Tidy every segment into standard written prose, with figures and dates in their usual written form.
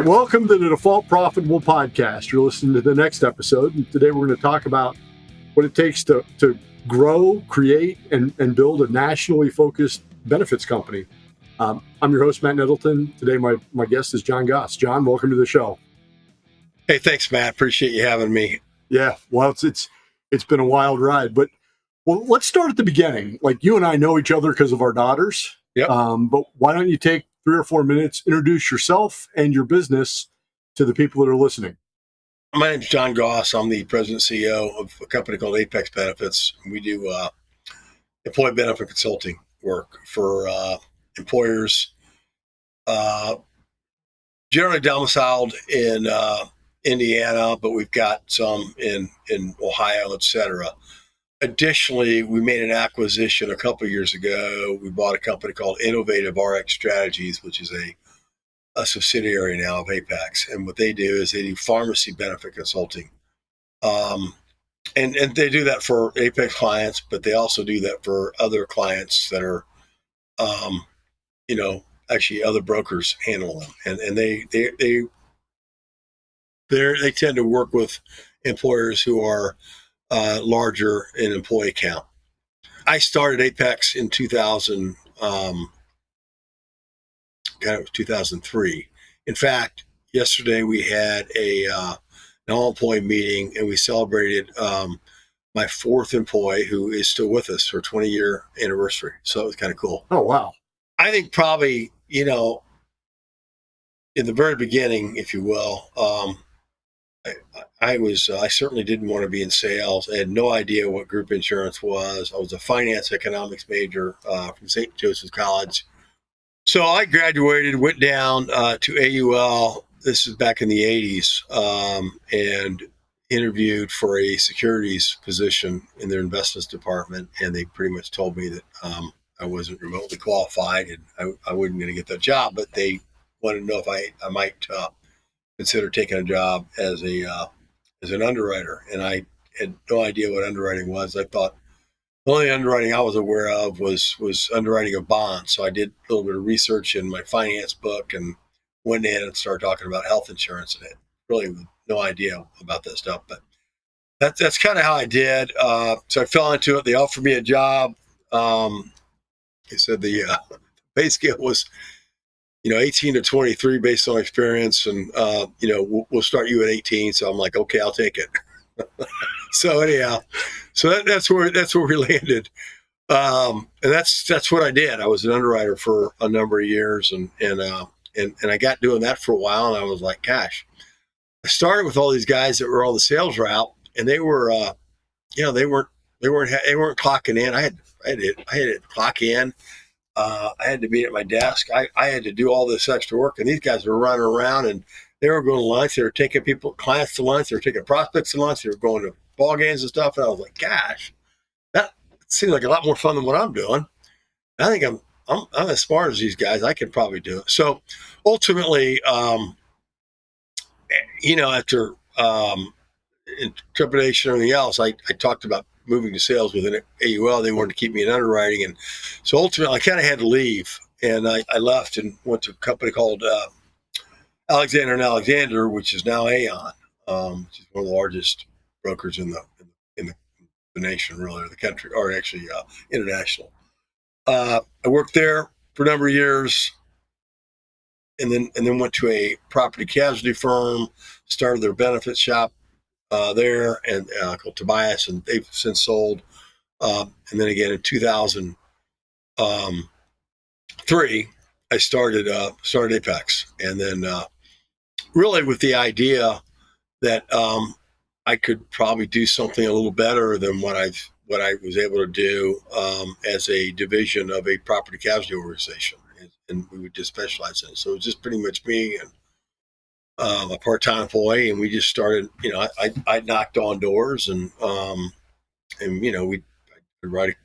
welcome to the Default Profitable Podcast. You're listening to the next episode, and today we're going to talk about what it takes to grow, create, and build a nationally focused benefits company. I'm your host, Matt Nettleton. Today, my guest is John Gause. John, welcome to the show. Hey, thanks, Matt. Appreciate you having me. Yeah, well, it's been a wild ride, but let's start at the beginning. Like, you and I know each other because of our daughters. Yep. But why don't you take 3 or 4 minutes, introduce yourself and your business to the people that are listening? My name's John Gause. I'm the president and CEO of a company called Apex Benefits. We do employee benefit consulting work for employers, generally domiciled in Indiana, but we've got some in Ohio, et cetera. Additionally, we made an acquisition a couple of years ago. We bought a company called Innovative RX Strategies, which is a subsidiary now of Apex. And what they do is they do pharmacy benefit consulting. And they do that for Apex clients, but they also do that for other clients that are, actually other brokers handle them. And they tend to work with employers who are larger in employee count. I started Apex in 2003. In fact, yesterday we had an all-employee meeting, and we celebrated my 4th employee who is still with us for 20-year anniversary. So it was kind of cool. Oh, wow. I think probably, in the very beginning, if you will, I certainly didn't want to be in sales. I had no idea what group insurance was. I was a finance economics major from St. Joseph's College. So I graduated, went down to AUL. This is back in the 80s, and interviewed for a securities position in their investments department. And they pretty much told me that I wasn't remotely qualified and I wasn't going to get that job, but they wanted to know if I might consider taking a job as an underwriter. And I had no idea what underwriting was. I thought the only underwriting I was aware of was underwriting of bonds. So I did a little bit of research in my finance book and went in and started talking about health insurance, and it really with no idea about that stuff. But that's kind of how I did. So I fell into it. They offered me a job. They said the pay scale was 18 to 23 based on experience, and we'll start you at 18. So I'm like, okay, I'll take it. So anyhow, that's where we landed, and that's what I did. I was an underwriter for a number of years, and I got doing that for a while, and I was like, gosh, I started with all these guys that were on the sales route, and they were, they weren't clocking in. I had to clock in. I had to be at my desk. I had to do all this extra work, and these guys were running around, and they were going to lunch. They were taking clients to lunch. They were taking prospects to lunch. They were going to ball games and stuff. And I was like, gosh, that seems like a lot more fun than what I'm doing. I think I'm as smart as these guys. I could probably do it. So ultimately, after trepidation and everything else, I talked about moving to sales with an AUL. They wanted to keep me in underwriting. And so ultimately I kind of had to leave, and I left and went to a company called Alexander & Alexander, which is now Aon, which is one of the largest brokers in the nation, really, or the country, or actually international. I worked there for a number of years, and then went to a property casualty firm, started their benefits shop there, and called Tobias, and they've since sold. And then again in 2003, I started Apex, and then really with the idea that I could probably do something a little better than what I was able to do as a division of a property casualty organization, and we would just specialize in it. So it was just pretty much me and a part-time employee, and we just started. I knocked on doors, and we'd write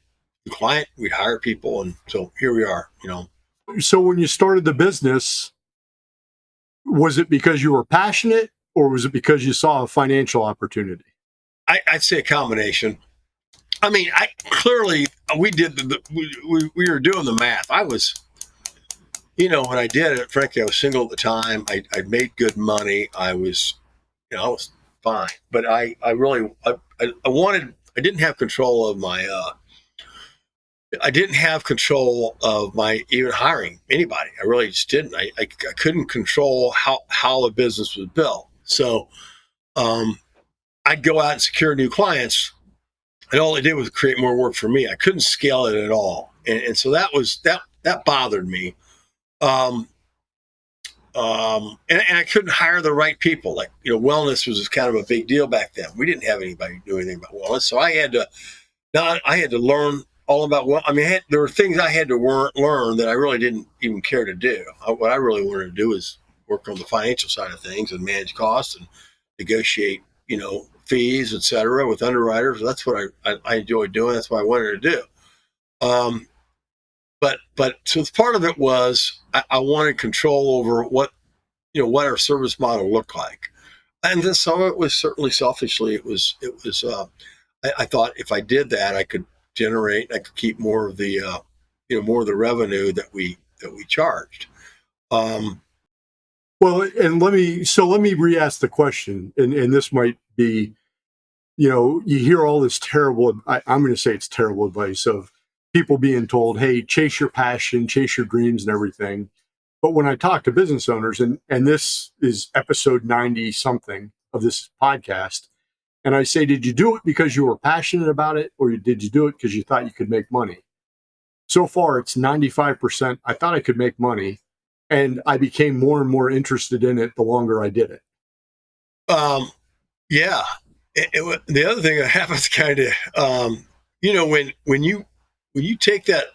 a client, we'd hire people, and so here we are. So when you started the business, was it because you were passionate, or was it because you saw a financial opportunity? I'd say a combination. I mean, we did we were doing the math. I was when I did it, frankly, I was single at the time. I made good money. I was fine, but I didn't have control of my, I didn't have control of my even hiring anybody. I really just didn't. I couldn't control how a business was built. So, I'd go out and secure new clients, and all it did was create more work for me. I couldn't scale it at all, and so that bothered me. And I couldn't hire the right people. Like, wellness was kind of a big deal back then. We didn't have anybody do anything about wellness, so I had to learn all about there were things I had to learn that I really didn't even care to do. What I really wanted to do was work on the financial side of things and manage costs and negotiate, fees, et cetera, with underwriters. That's what I enjoyed doing. That's what I wanted to do. But so part of it was I wanted control over what our service model looked like, and then some of it was certainly selfishly. I thought if I did that, I could keep more of the revenue that we charged. Well, and let me re-ask the question, and this might be, you hear all this terrible, I'm going to say it's terrible advice of people being told, hey, chase your passion, chase your dreams and everything. But when I talk to business owners, and this is episode 90 something of this podcast, and I say, did you do it because you were passionate about it, or did you do it because you thought you could make money? So far, it's 95%. I thought I could make money, and I became more and more interested in it the longer I did it. Yeah. The other thing that happens kind of, when you take that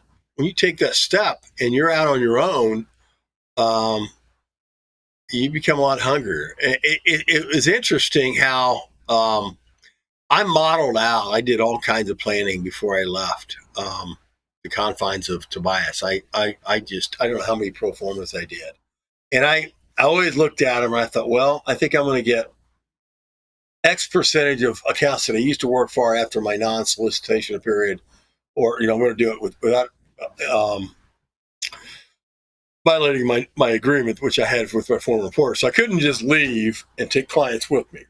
step and you're out on your own, you become a lot hungrier. It was interesting how I modeled out. I did all kinds of planning before I left the confines of Tobias. I don't know how many pro formas I did, and I always looked at them and I thought, well, I think I'm going to get X percentage of accounts that I used to work for after my non-solicitation period, or I'm going to do it without violating my agreement, which I had with my former employer. So I couldn't just leave and take clients with me.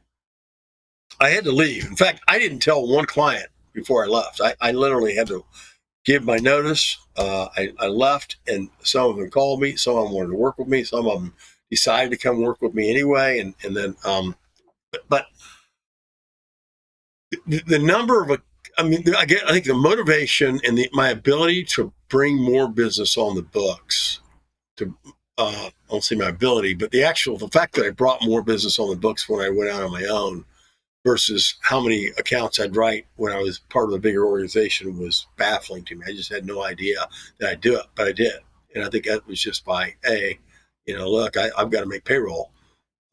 I had to leave. In fact, I didn't tell one client before I left. I literally had to give my notice. I left, and some of them called me. Some of them wanted to work with me. Some of them decided to come work with me anyway. And then, but the number of, I think the motivation and my ability to bring more business on the books, I don't say my ability, but the fact that I brought more business on the books when I went out on my own versus how many accounts I'd write when I was part of a bigger organization was baffling to me. I just had no idea that I'd do it, but I did. And I think that was just by, look, I've got to make payroll,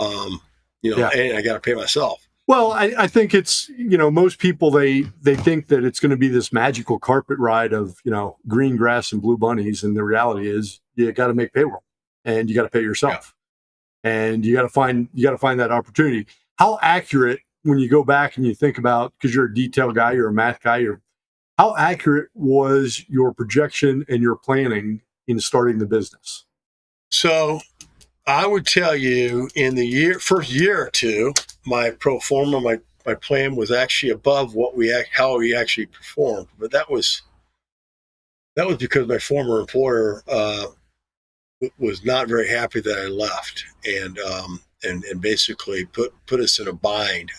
and I got to pay myself. Well, I think it's, most people, they think that it's going to be this magical carpet ride of, green grass and blue bunnies. And the reality is you got to make payroll and you got to pay yourself, and you got to find that opportunity. How accurate, when you go back and you think about, because you're a detail guy, you're a math guy, how accurate was your projection and your planning in starting the business? So I would tell you, in the first year or two, my pro forma, my plan was actually above how we actually performed. But that was because my former employer was not very happy that I left, and basically put us in a bind.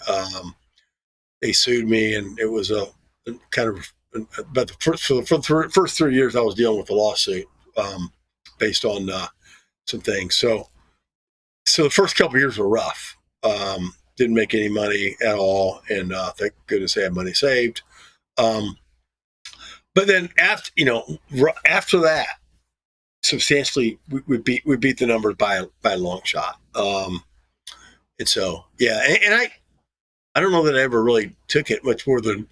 They sued me, and it was a kind of, but for the first 3 years I was dealing with the lawsuit based on some things. So the first couple of years were rough. Didn't make any money at all, and thank goodness I had money saved. But then after that, substantially, we beat the numbers by a long shot. And so, and I don't know that I ever really took it much more than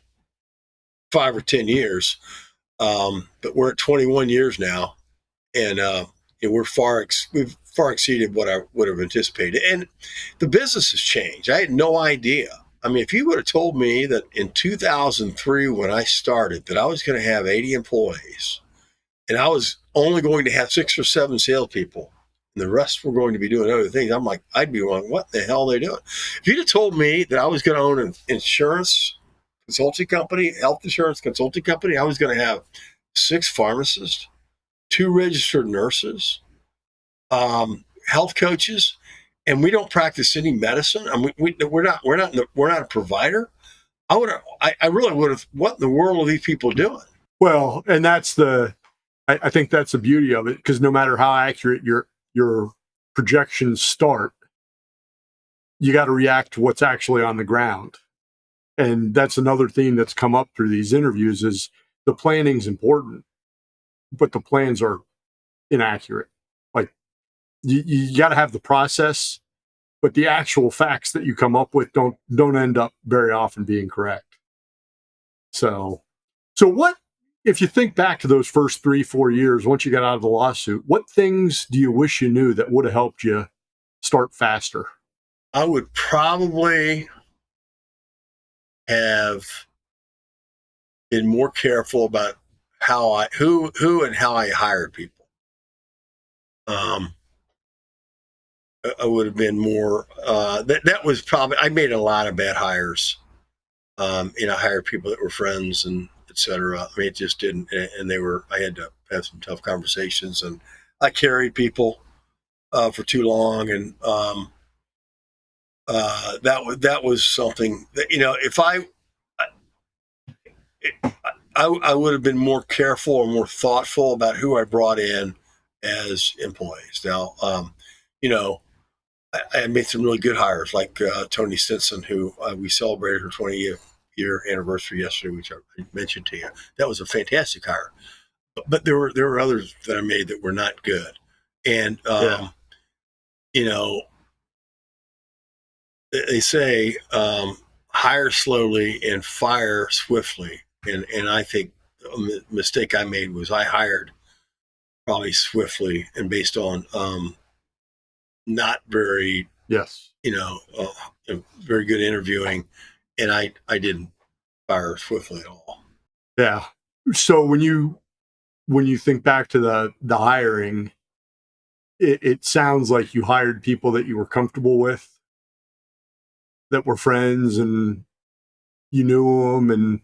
5 or 10 years. But we're at 21 years now, and we've far exceeded what I would have anticipated. And the business has changed. I had no idea. I mean, if you would have told me that in 2003, when I started, that I was going to have 80 employees, and I was only going to have 6 or 7 salespeople, and the rest were going to be doing other things, I'm like, I'd be wrong. What the hell are they doing? If you'd have told me that I was going to own an insurance consulting company, health insurance consulting company, I was going to have 6 pharmacists, 2 registered nurses, health coaches, and we don't practice any medicine. I mean, we're not a provider. I really would have. What in the world are these people doing? Well, and I think that's the beauty of it, because no matter how accurate your projections start, you got to react to what's actually on the ground. And that's another theme that's come up through these interviews is the planning's important, but the plans are inaccurate. Like you got to have the process, but the actual facts that you come up with don't end up very often being correct. So what, if you think back to those first 3-4 years, once you got out of the lawsuit, what things do you wish you knew that would have helped you start faster? I would probably have been more careful about who and how I hired people. I would have been more. That was probably, I made a lot of bad hires. I hired people that were friends and etc. I mean, it just didn't, and I had to have some tough conversations, and I carried people for too long, and that was something that, if I would have been more careful or more thoughtful about who I brought in as employees. Now, I made some really good hires, like Tony Stinson, who we celebrated her 20-year anniversary yesterday, which I mentioned to you. That was a fantastic hire. But there were others that I made that were not good. And, they say hire slowly and fire swiftly. And I think a mistake I made was I hired probably swiftly and based on not very, very good interviewing. And I didn't fire swiftly at all. Yeah. So when you think back to the hiring, it sounds like you hired people that you were comfortable with, that were friends, and you knew them. And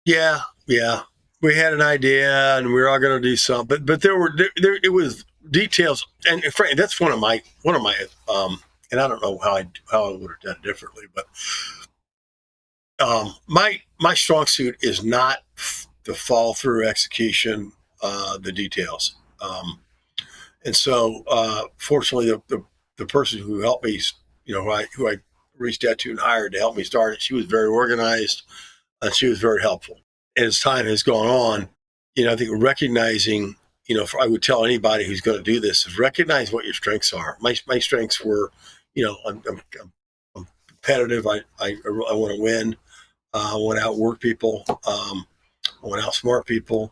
yeah, we had an idea, and we were all going to do something. But there it was details, and frankly, that's one of my, and I don't know how I would have done it differently, but my strong suit is not the fall through execution, the details. And so, fortunately, the person who helped me, who I reached out to and hired to help me start it, she was very organized, and she was very helpful. And as time has gone on, I think recognizing, I would tell anybody who's going to do this is recognize what your strengths are. My strengths were, I'm competitive. I want to win. I want to outwork people. I want to outsmart people.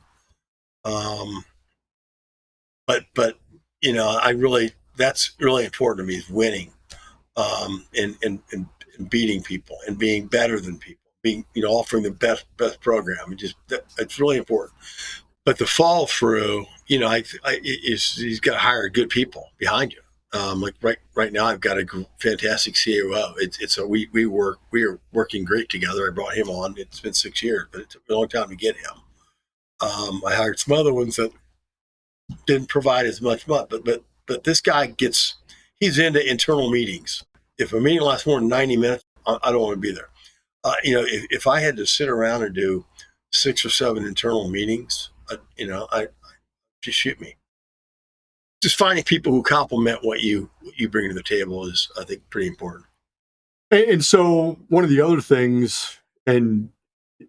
But that's really important to me, is winning, and beating people and being better than people, being, offering the best program. It's really important. But the fall through, he's got to hire good people behind you. Like right now, I've got a fantastic COO. We are working great together. I brought him on. It's been 6 years, but it took a long time to get him. I hired some other ones that didn't provide as much, but this guy he's into internal meetings. If a meeting lasts more than 90 minutes, I don't want to be there. If I had to sit around and do 6 or 7 internal meetings, I just shoot me. Just finding people who complement what you bring to the table is, I think, pretty important. And so one of the other things, and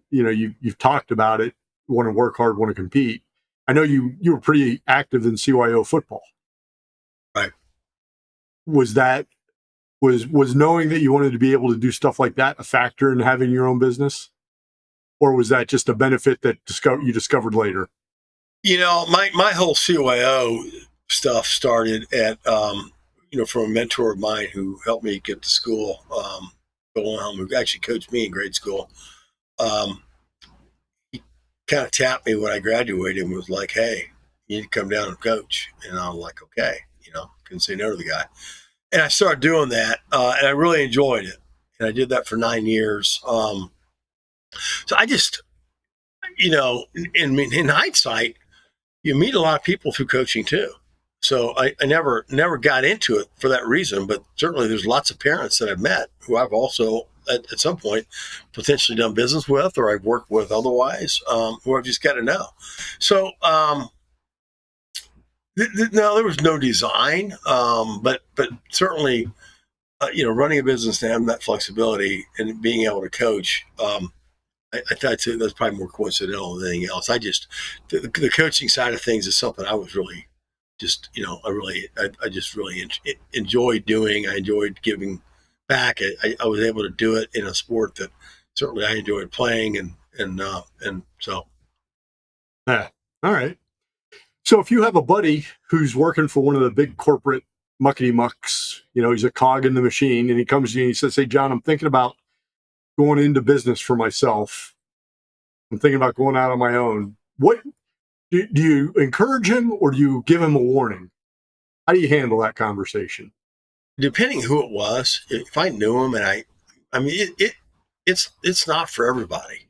you've talked about it, want to work hard, want to compete. I know you were pretty active in CYO football. Right. Was knowing that you wanted to be able to do stuff like that a factor in having your own business? Or was that just a benefit that you discovered later? My whole CYO stuff started at, from a mentor of mine who helped me get to school, who actually coached me in grade school. He kind of tapped me when I graduated and was like, hey, You need to come down and coach. And I was like, okay, couldn't say no to the guy. And I started doing that, and I really enjoyed it. And I did that for 9 years. So I just, in hindsight, you meet a lot of people through coaching too. So I never got into it for that reason, but certainly there's lots of parents that I've met who I've also at some point potentially done business with, or I've worked with otherwise, who I've just got to know. So no, there was no design, but certainly, running a business and having that flexibility and being able to coach, I thought that's probably more coincidental than anything else. I just the coaching side of things is something I was really just I just really enjoyed doing. I enjoyed giving back. I was able to do it in a sport that certainly I enjoyed playing, and so. Yeah. All right. So if you have a buddy who's working for one of the big corporate muckety mucks, he's a cog in the machine, and he comes to you and he says, "Hey, John, I'm thinking about going into business for myself. I'm thinking about going out on my own." What do you encourage him, or do you give him a warning? How do you handle that conversation? Depending who it was, if I knew him, and I mean, it's not for everybody.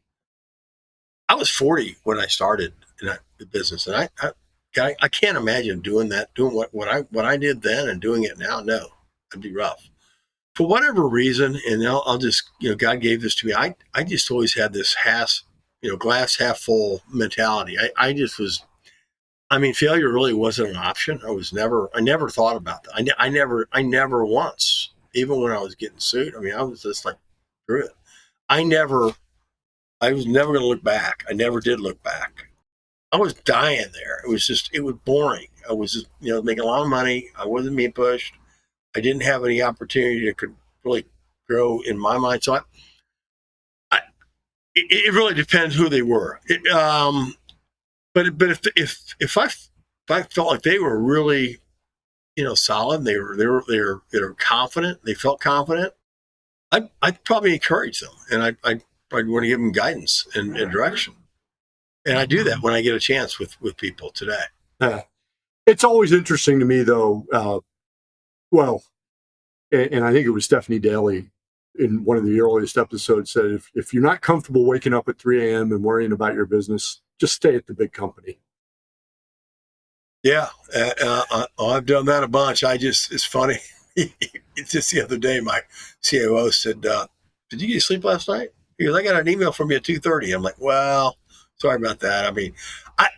I was 40 when I started in the business, and I can't imagine doing what I did then and doing it now. No, it'd be rough. For whatever reason, and I'll just, God gave this to me. I just always had this glass half full mentality. I just was, failure really wasn't an option. I never thought about that. I never once, even when I was getting sued. I was just like, through it. I was never going to look back. I never did look back. I was dying there. It was boring. I was just, making a lot of money. I wasn't being pushed. I didn't have any opportunity that could really grow in my mind. So it really depends who they were. But if I felt like they were really, solid, they were confident, they felt confident, I'd probably encourage them, and I'd want to give them guidance and direction. And I do that when I get a chance with people today. It's always interesting to me, though. And I think it was Stephanie Daly in one of the earliest episodes said, if you're not comfortable waking up at 3 a.m. and worrying about your business, just stay at the big company. Yeah, I've done that a bunch. It's funny. It's just the other day, my COO said, "Did you get sleep last night?" He goes, "I got an email from you at 2:30." I'm like, "Well, sorry about that." I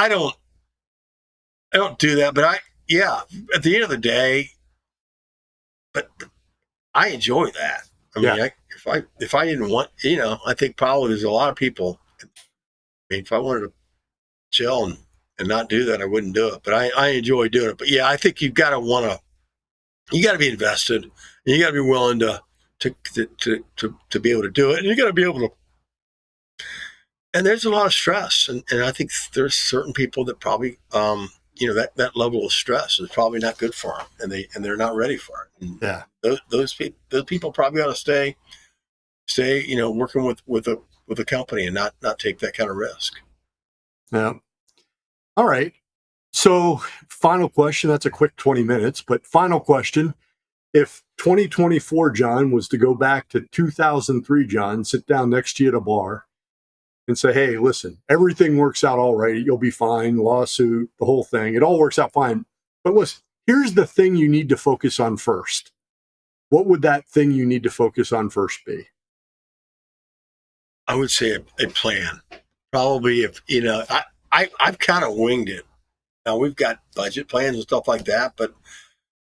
don't do that, but at the end of the day, but I enjoy that. If I didn't want, I think probably there's a lot of people. If I wanted to chill and not do that, I wouldn't do it. But I enjoy doing it. But yeah, I think you got to be invested, and you got to be willing to be able to do it, and you got to be able to. And there's a lot of stress, and I think there's certain people that probably, that level of stress is probably not good for them, and they're not ready for it. And yeah, those people probably ought to stay, working with a company and not take that kind of risk. Yeah. All right. So, final question. That's a quick 20 minutes, but final question. If 2024 John was to go back to 2003 John, sit down next to you at a bar and say, "Hey, listen, everything works out all right. You'll be fine. Lawsuit, the whole thing. It all works out fine. But listen, here's the thing you need to focus on first." What would that thing you need to focus on first be? I would say a plan. Probably I've kind of winged it. Now we've got budget plans and stuff like that, but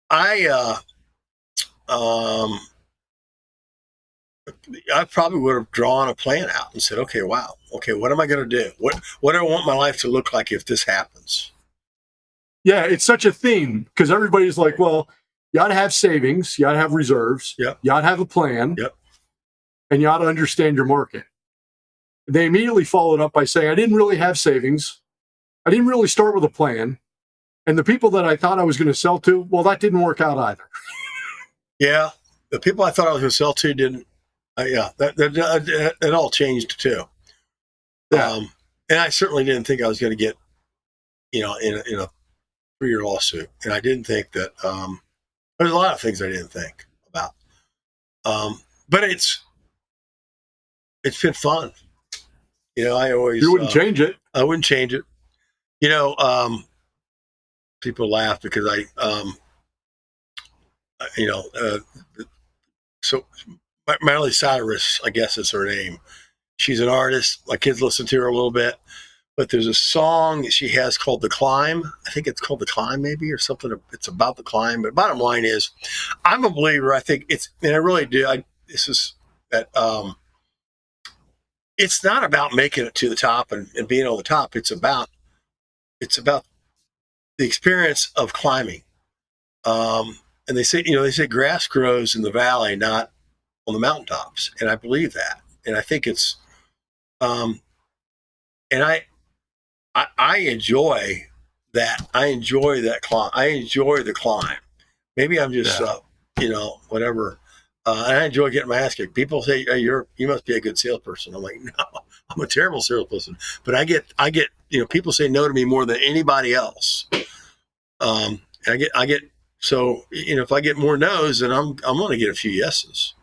I probably would have drawn a plan out and said, okay, what am I going to do? What do I want my life to look like if this happens? Yeah, it's such a theme because everybody's like, well, you ought to have savings, you ought to have reserves, Yep. You ought to have a plan, Yep. And you ought to understand your market. They immediately followed up by saying, I didn't really have savings. I didn't really start with a plan. And the people that I thought I was going to sell to, well, that didn't work out either. Yeah. The people I thought I was going to sell to didn't. That all changed too. Yeah. And I certainly didn't think I was going to get in a 3-year lawsuit. And I didn't think that, there's a lot of things I didn't think about. But it's been fun. I always, You wouldn't change it. I wouldn't change it. People laugh because so Miley Cyrus, I guess is her name. She's an artist. My kids listen to her a little bit, but there's a song she has called "The Climb." I think it's called "The Climb," maybe, or something. It's about the climb. But bottom line is, I'm a believer. I think and I really do. This is that. It's not about making it to the top and being on the top. It's about the experience of climbing. And they say grass grows in the valley, not on the mountaintops. And I believe that. And I think it's, and I enjoy that. I enjoy that climb. I enjoy the climb. Maybe I'm just, whatever. And I enjoy getting my ass kicked. People say, hey, you must be a good salesperson. I'm like, no, I'm a terrible salesperson. But I get, people say no to me more than anybody else. I get, so, if I get more no's, then I'm going to get a few yeses.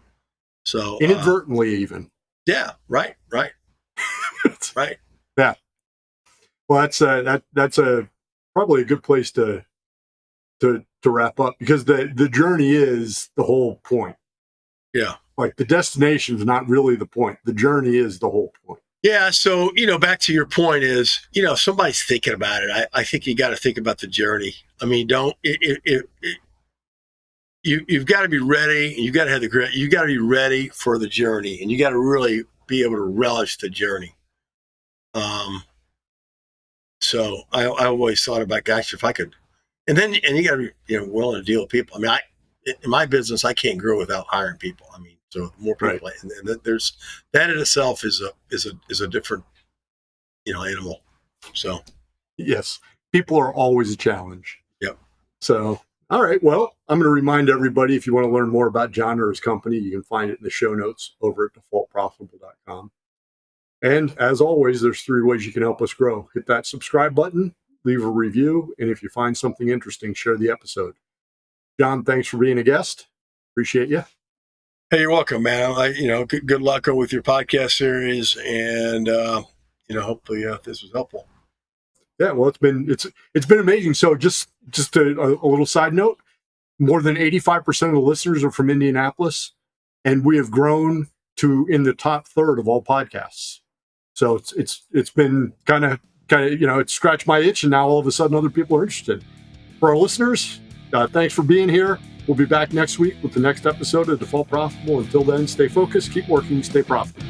So Inadvertently, even. Yeah. Right. Right. Yeah. Well, that's probably a good place to wrap up, because the journey is the whole point. Yeah. Like the destination is not really the point. The journey is the whole point. Yeah. So, back to your point is, if somebody's thinking about it, I think you got to think about the journey. I mean, you've got to be ready. You got to have you got to be ready for the journey, and you got to really be able to relish the journey. So I always thought about, gosh, if I could, and you got to be, willing to deal with people. I mean, in my business, I can't grow without hiring people. I mean, so more people, right. And there's that in itself is a different, animal. So, yes, people are always a challenge. Yep. So, all right. Well, I'm going to remind everybody, if you want to learn more about John or his company, you can find it in the show notes over at defaultprofitable.com. And as always, there's 3 ways you can help us grow. Hit that subscribe button, leave a review, and if you find something interesting, share the episode. John, thanks for being a guest. Appreciate you. Hey, you're welcome, man. Good luck with your podcast series, and hopefully this was helpful. Yeah, well, it's been amazing. So just a little side note: more than 85% of the listeners are from Indianapolis, and we have grown to in the top third of all podcasts. So it's been kind of it scratched my itch, and now all of a sudden other people are interested. For our listeners, thanks for being here. We'll be back next week with the next episode of Default Profitable. Until then, stay focused, keep working, stay profitable.